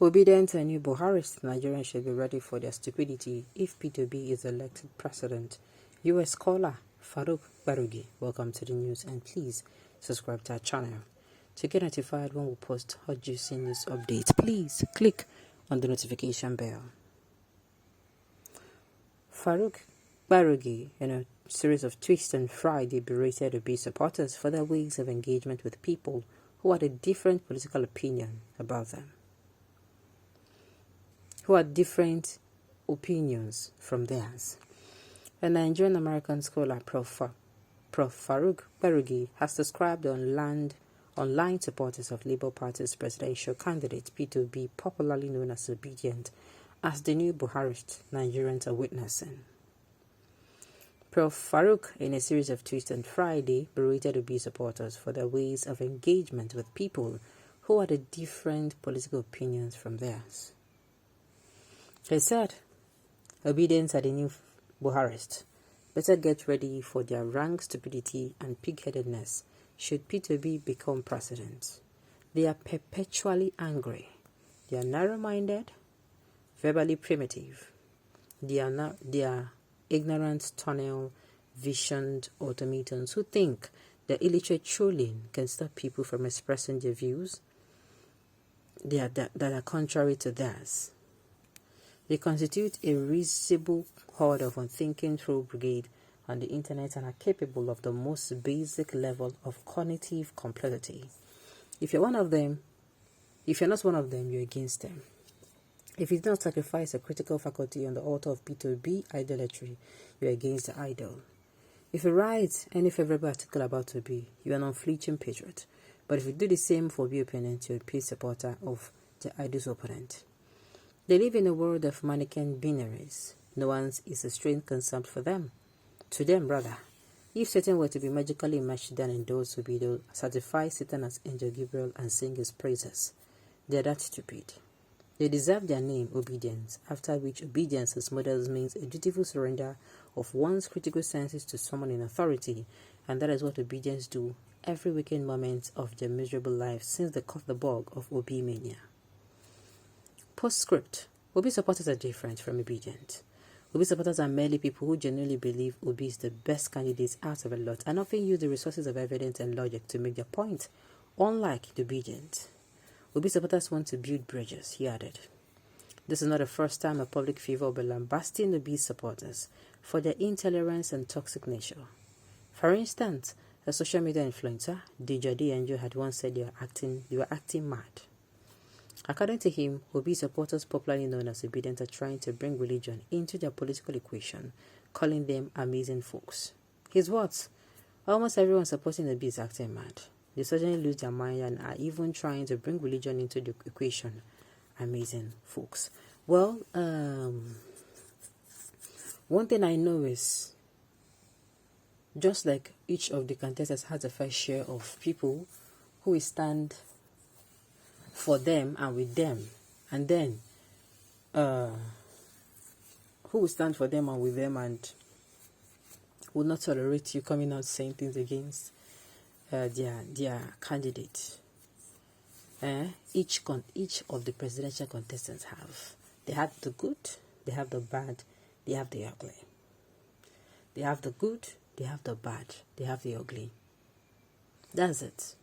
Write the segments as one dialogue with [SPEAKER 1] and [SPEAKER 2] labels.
[SPEAKER 1] Obedient and new Buharists, Nigerians should be ready for their stupidity if P2B is elected president. US scholar Farouk Barugi, welcome to the news, and please subscribe to our channel. To get notified when we post hot juicy news updates, please click on the notification bell. Farouk Barugi, in a series of tweets on Friday, berated Obi supporters for their ways of engagement with people who had a different political opinion about them. Who had different opinions from theirs. A Nigerian-American scholar, Prof. Farouk Barugi, has described the online supporters of Labour Party's presidential candidate, P2B, popularly known as Obedient, as the new Buharists Nigerians are witnessing. Prof. Farouk, in a series of tweets on Friday, berated Obi supporters for their ways of engagement with people who had a different political opinions from theirs. He said, Obedience are the new Buharists. Better get ready for their rank stupidity and pig-headedness should P2B become president. They are perpetually angry. They are narrow-minded, verbally primitive. They are ignorant, tunnel-visioned automatons who think that illiterate trolling can stop people from expressing their views that are contrary to theirs. They constitute a risible horde of unthinking troll brigade on the internet and are capable of the most basic level of cognitive complexity. If you're not one of them, you're against them. If you do not sacrifice a critical faculty on the altar of P2B idolatry, you're against the idol. If you write any favorable article about Obi, you're an unflinching patriot. But if you do the same for Obi opponent, you're a peace supporter of the idol's opponent. They live in a world of mannequin binaries. No one is a strange concept for them. To them, rather, if Satan were to be magically matched down in those who be they'll certify Satan as Angel Gabriel and sing his praises. They're that stupid. They deserve their name, obedience, after which obedience as models means a dutiful surrender of one's critical senses to someone in authority, and that is what obedience do every waking moment of their miserable life since they caught the bug of Obi mania. Postscript. Obi supporters are different from Obedient. Obi supporters are merely people who genuinely believe Obi is the best candidate out of a lot and often use the resources of evidence and logic to make their point, unlike the Obedient. Obi supporters want to build bridges, he added. This is not the first time a public figure will be lambasting Obi supporters for their intolerance and toxic nature. For instance, a social media influencer, DJ D'Angelo, had once said you were acting mad. According to him, Obi supporters, popularly known as Obedient, are trying to bring religion into their political equation, calling them amazing folks. His words: almost everyone supporting Obi is acting mad. They suddenly lose their mind and are even trying to bring religion into the equation. Amazing folks. Well, one thing I know is, just like each of the contestants has a fair share of people who will stand for them and with them, and then who will stand for them and with them and will not tolerate you coming out saying things against their candidate. Each of the presidential contestants they have the good, they have the bad, they have the ugly. They have the good, they have the bad, they have the ugly. That's it.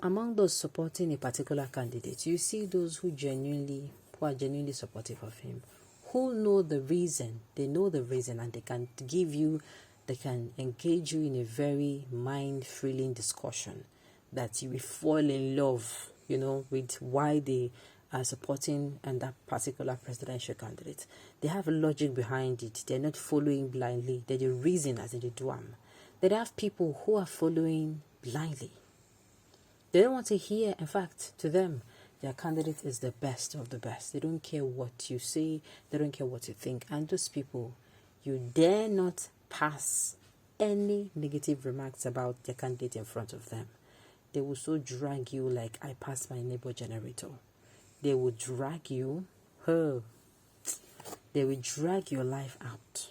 [SPEAKER 1] Among those supporting a particular candidate, you see those who are genuinely supportive of him, who know the reason, and they can engage you in a very mind-filling discussion that you will fall in love, with why they are supporting and that particular presidential candidate. They have a logic behind it. They're not following blindly. They reason as in the drum. They have people who are following blindly. They don't want to hear. In fact, to them, their candidate is the best of the best. They don't care what you say. They don't care what you think. And those people, you dare not pass any negative remarks about their candidate in front of them. They will so drag you like I passed my neighbor generator. They will drag you. They will drag your life out.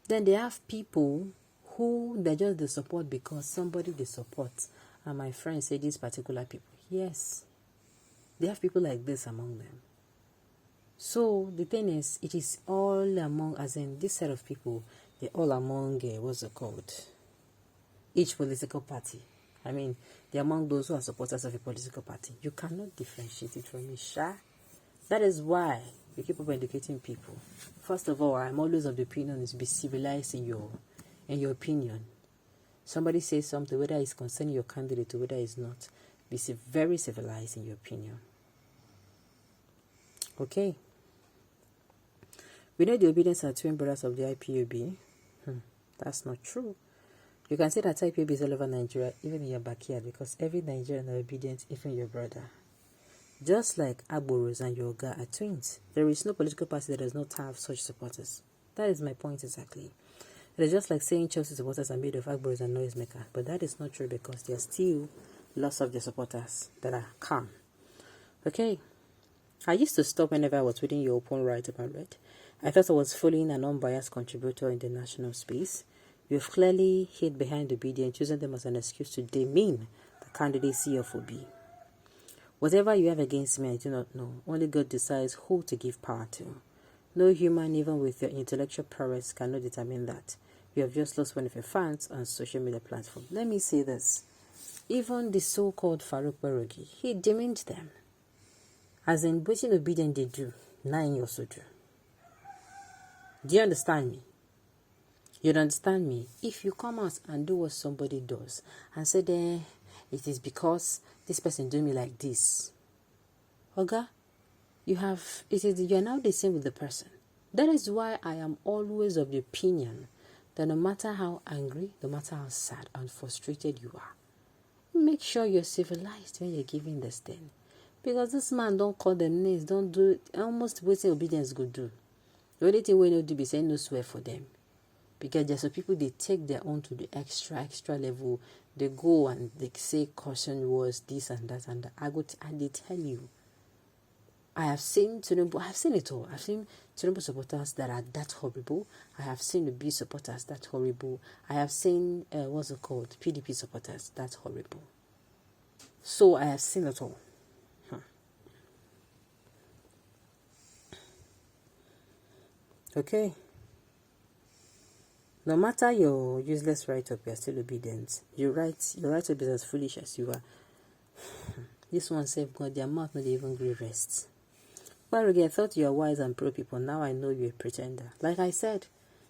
[SPEAKER 1] Then they have people who they just the support because somebody they support. And my friend said these particular people, yes, They have people like this among them. So the thing is, it is all among, as in this set of people, they're all among, what's it called? Each political party. I mean, they're among those who are supporters of a political party. You cannot differentiate it from Isha. That is why we keep up educating people. First of all, I'm always of the opinion is be civilized in your opinion. Somebody says something, whether it's concerning your candidate or whether it's not, be very civilized in your opinion. Okay. We know the obedience are twin brothers of the IPOB. That's not true. You can say that IPOB is all over Nigeria, even in your backyard, because every Nigerian are obedient, even your brother. Just like Agboros and Yoga are twins, there is no political party that does not have such supporters. That is my point exactly. It is just like saying Chelsea supporters are made of Agboros and noisemakers, but that is not true because there are still lots of their supporters that are calm. Okay. I used to stop whenever I was reading your open write-up and read. I thought I was following an unbiased contributor in the national space. You've clearly hid behind obedience, using them as an excuse to demean the candidacy of Obi. Whatever you have against me, I do not know. Only God decides who to give power to. No human, even with your intellectual prowess, cannot determine that. You have just lost one of your fans on social media platform. Let me say this. Even the so-called Farouk Barogi, he demeaned them. As in, waiting obedient they do, 9 years also do. Do you understand me? You understand me? If you come out and do what somebody does and say, it is because this person do me like this. Oga, you are now the same with the person. That is why I am always of the opinion that no matter how angry, no matter how sad and frustrated you are, make sure you're civilized when you're giving this thing. Because this man don't call them names, don't do it. Almost waiting obedience go do. The only thing we know to be saying no swear for them. Because there's some people, they take their own to the extra level. They go and they say caution words, this and that and that. They tell you. I have seen Tinubu, I have seen it all. I've seen Tinubu supporters that are that horrible. I have seen the B supporters that horrible. I have seen, PDP supporters that horrible. So I have seen it all. Okay. No matter your useless write-up, you are still obedient. Your write-up is as foolish as you are. This one saved God, their mouth not even great rest. Well, again, I thought you are wise and pro people. Now I know you're a pretender. Like I said,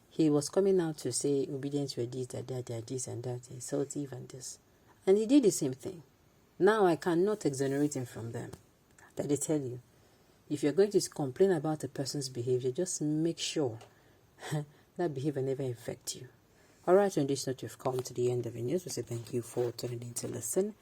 [SPEAKER 1] he was coming out to say obedience were this, that, this and that, insultive and this. And he did the same thing. Now I cannot exonerate him from them. That they tell you. If you're going to complain about a person's behavior, just make sure that behavior never affects you. Alright, on this note, we've come to the end of the news. We say thank you for tuning in to listen.